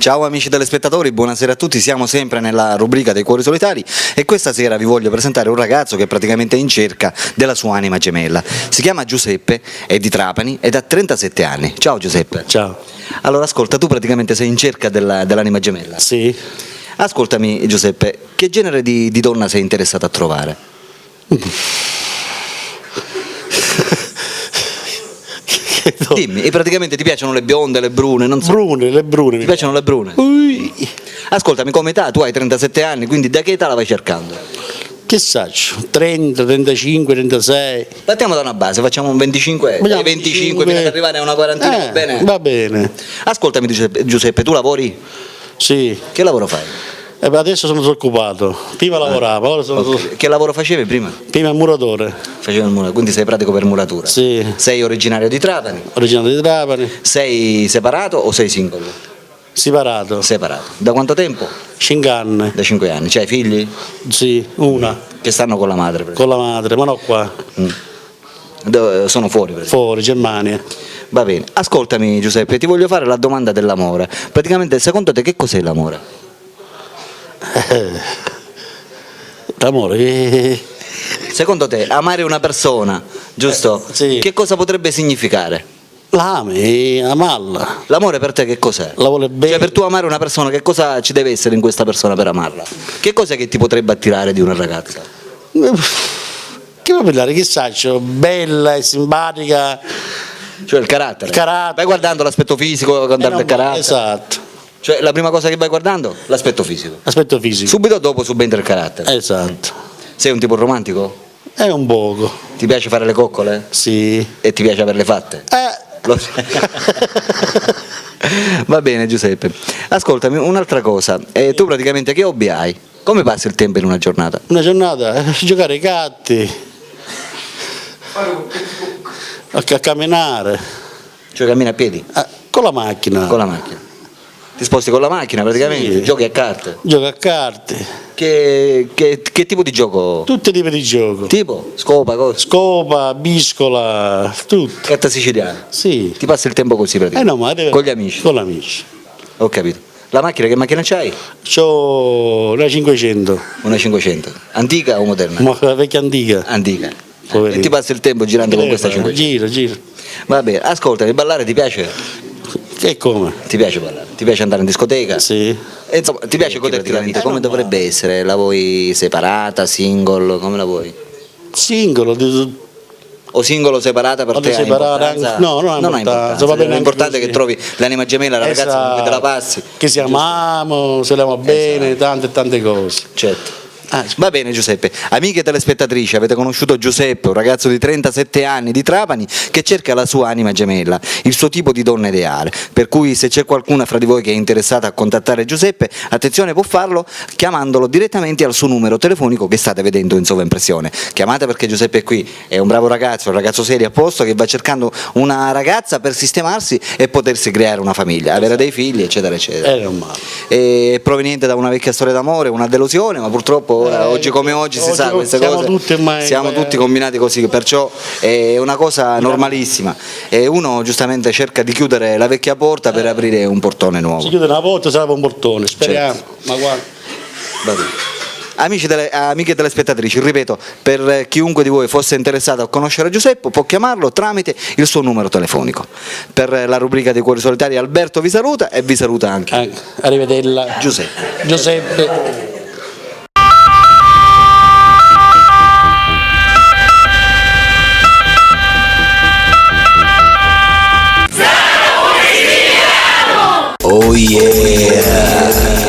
Ciao amici telespettatori, buonasera a tutti, siamo sempre nella rubrica dei cuori solitari e questa sera vi voglio presentare un ragazzo che è praticamente in cerca della sua anima gemella. Si chiama Giuseppe, è di Trapani ed ha 37 anni. Ciao Giuseppe. Ciao. Allora ascolta, tu praticamente sei in cerca dell'anima gemella? Sì. Ascoltami Giuseppe, che genere di donna sei interessato a trovare? Dimmi, e praticamente ti piacciono le bionde, le brune? Non so. Le brune. Ti piacciono le brune? Ui. Ascoltami, come età? Tu hai 37 anni, quindi da che età la vai cercando? Che saccio? 30, 35, 36. Partiamo da una base, facciamo un 25, Vogliamo 25 fino ad arrivare a una quarantina, va bene? Va bene. Ascoltami Giuseppe, tu lavori? Sì. Che lavoro fai? Adesso sono disoccupato. Prima lavoravo, ora sono Okay. Che lavoro facevi prima? prima muratore. Facevo il muratore, quindi sei pratico per muratura? Sì. Sei originario di Trapani? Originario di Trapani. Sei separato o sei singolo? Separato. Separato. Da quanto tempo? 5 anni. Da 5 anni. C'hai figli? Sì, una. Che stanno con la madre? Con la madre, ma no qua. Sono fuori? Fuori, Germania. Va bene. Ascoltami Giuseppe, ti voglio fare la domanda dell'amore. Praticamente, secondo te che cos'è l'amore? L'amore. Secondo te, amare una persona, giusto? Sì. Che cosa potrebbe significare? L'ame, amarla. L'amore per te che cos'è? La vuole bene. Cioè, per tu amare una persona, che cosa ci deve essere in questa persona per amarla? Che cos'è che ti potrebbe attirare di una ragazza? Che va a parlare? Che saccio? Bella e simpatica. Cioè il carattere. Il carattere. Vai guardando l'aspetto fisico, guardando il carattere. Esatto. Cioè la prima cosa che vai guardando? L'aspetto fisico. Aspetto fisico. Subito dopo subentra il carattere. Esatto. Sei un tipo romantico? È un poco. Ti piace fare le coccole? Sì. E ti piace averle fatte? Va bene Giuseppe. Ascoltami un'altra cosa. Tu praticamente che hobby hai? Come passi il tempo in una giornata? Una giornata giocare ai gatti. A camminare. Cioè cammini a piedi? Con la macchina. Con la macchina. Ti sposti con la macchina praticamente? Sì. Giochi a carte? Gioco a carte. Che tipo di gioco? Tutti i tipi di gioco. Tipo? Scopa, cosa? Scopa, biscola, tutto. Carta siciliana? Sì. Ti passi il tempo così praticamente? No, ma con gli amici? Con gli amici. Ho capito. La macchina, che macchina c'hai? C'ho una 500. Una 500. Antica o moderna? Ma la vecchia antica. Antica. Poverino. E ti passi il tempo girando con questa 500? Giro. Va bene, ascoltami, ballare ti piace? E come? Ti piace ballare? Ti piace andare in discoteca? Sì. E insomma, ti piace goderti la vita? Come dovrebbe essere? La vuoi separata, single? Come la vuoi? Singolo. O singolo separata per te? Separata, no, non ha importanza. Va bene, l'importante è che trovi l'anima gemella, la ragazza con cui te la passi. Che si amiamo, se la bene, tante cose. Certo. Va bene Giuseppe, amiche telespettatrici, avete conosciuto Giuseppe, un ragazzo di 37 anni di Trapani che cerca la sua anima gemella, il suo tipo di donna ideale, per cui se c'è qualcuna fra di voi che è interessata a contattare Giuseppe, attenzione, può farlo chiamandolo direttamente al suo numero telefonico che state vedendo in sovraimpressione. Chiamate perché Giuseppe è qui, è un bravo ragazzo, un ragazzo serio a posto che va cercando una ragazza per sistemarsi e potersi creare una famiglia, avere dei figli eccetera eccetera. È normale. È proveniente da una vecchia storia d'amore, una delusione, ma purtroppo oggi come oggi si sa queste cose, siamo tutti combinati così, perciò è una cosa normalissima e uno giustamente cerca di chiudere la vecchia porta per aprire un portone nuovo. Si chiude una porta, sarà un portone, speriamo. Certo. Ma guarda. Va bene. Amiche telespettatrici, ripeto, per chiunque di voi fosse interessato a conoscere Giuseppe può chiamarlo tramite il suo numero telefonico. Per la rubrica dei cuori solitari Alberto vi saluta e vi saluta anche Arrivederla. Giuseppe. Oh yeah!